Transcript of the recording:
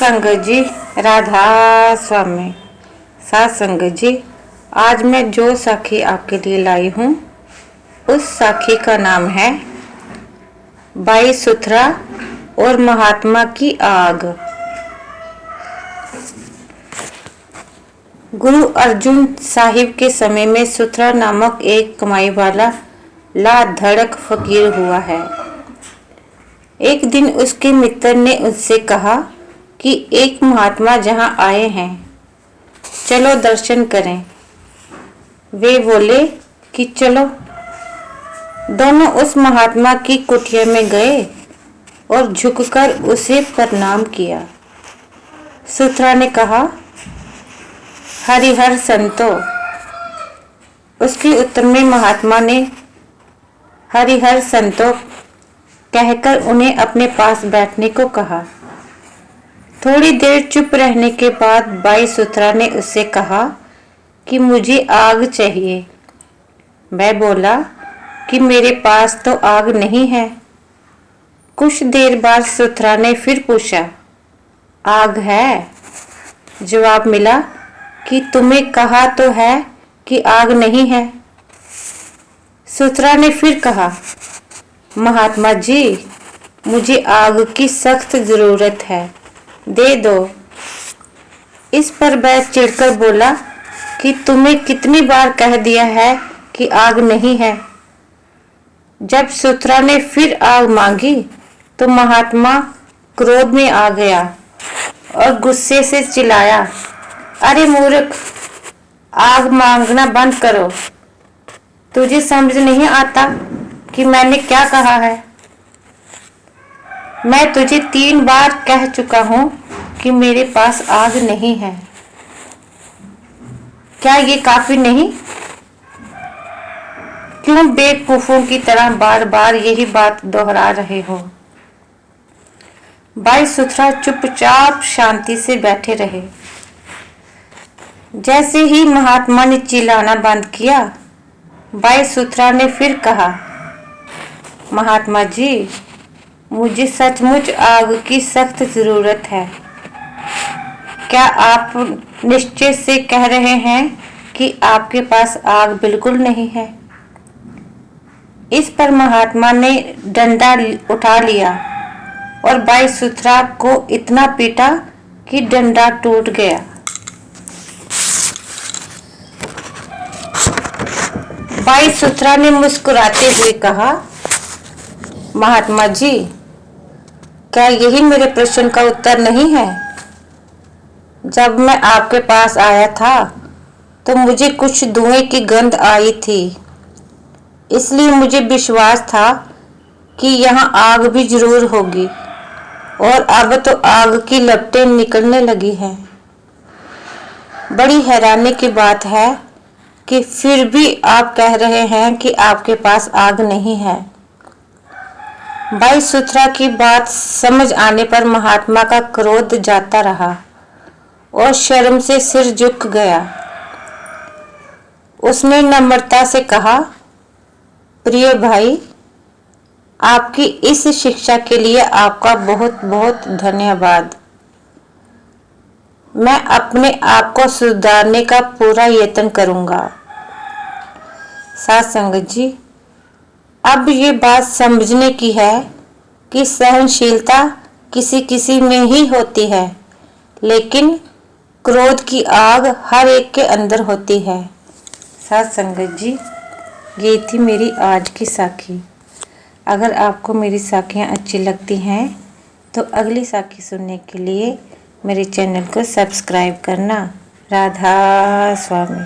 संगत जी, राधा स्वामी। साथ संगत जी, आज मैं जो साखी आपके लिए लाई हूँ उस साखी का नाम है 22 सुथरा और महात्मा की आग। गुरु अर्जुन साहिब के समय में सुथरा नामक एक कमाई वाला लाधड़क फकीर हुआ है। एक दिन उसके मित्र ने उससे कहा कि एक महात्मा जहां आए हैं, चलो दर्शन करें। वे बोले कि चलो। दोनों उस महात्मा की कुटिया में गए और झुककर उसे प्रणाम किया। सुथरा ने कहा, हरिहर संतो। उसके उत्तर में महात्मा ने हरिहर संतो कहकर उन्हें अपने पास बैठने को कहा। थोड़ी देर चुप रहने के बाद 22 सुथरा ने उससे कहा कि मुझे आग चाहिए। वह बोला कि मेरे पास तो आग नहीं है। कुछ देर बाद सुथरा ने फिर पूछा, आग है? जवाब मिला कि तुम्हें कहा तो है कि आग नहीं है। सुथरा ने फिर कहा, महात्मा जी, मुझे आग की सख्त जरूरत है, दे दो। इस पर वह चिढ़कर बोला कि तुम्हें कितनी बार कह दिया है कि आग नहीं है। जब सुथरा ने फिर आग मांगी तो महात्मा क्रोध में आ गया और गुस्से से चिल्लाया, अरे मूर्ख, आग मांगना बंद करो। तुझे समझ नहीं आता कि मैंने क्या कहा है? मैं तुझे 3 बार कह चुका हूं कि मेरे पास आग नहीं है। क्या ये काफी नहीं? क्यों बेवकूफों की तरह बार बार यही बात दोहरा रहे हो? 22 सुथरा चुपचाप शांति से बैठे रहे। जैसे ही महात्मा ने चिल्लाना बंद किया, 22 सुथरा ने फिर कहा, महात्मा जी, मुझे सचमुच आग की सख्त जरूरत है। क्या आप निश्चय से कह रहे हैं कि आपके पास आग बिल्कुल नहीं है? इस पर महात्मा ने डंडा उठा लिया और 22 सुथरा को इतना पीटा कि डंडा टूट गया। 22 सुथरा ने मुस्कुराते हुए कहा, महात्मा जी, क्या यही मेरे प्रश्न का उत्तर नहीं है? जब मैं आपके पास आया था तो मुझे कुछ धुएं की गंध आई थी, इसलिए मुझे विश्वास था कि यहाँ आग भी जरूर होगी, और अब तो आग की लपटें निकलने लगी हैं। बड़ी हैरानी की बात है कि फिर भी आप कह रहे हैं कि आपके पास आग नहीं है। 22 सुथरा की बात समझ आने पर महात्मा का क्रोध जाता रहा और शर्म से सिर झुक गया। उसने नम्रता से कहा, प्रिय भाई, आपकी इस शिक्षा के लिए आपका बहुत बहुत धन्यवाद। मैं अपने आप को सुधारने का पूरा यत्न करूंगा। साथ संगत जी, अब ये बात समझने की है कि सहनशीलता किसी किसी में ही होती है, लेकिन क्रोध की आग हर एक के अंदर होती है। साथ संगत जी, ये थी मेरी आज की साखी। अगर आपको मेरी साखियाँ अच्छी लगती हैं तो अगली साखी सुनने के लिए मेरे चैनल को सब्सक्राइब करना। राधा स्वामी।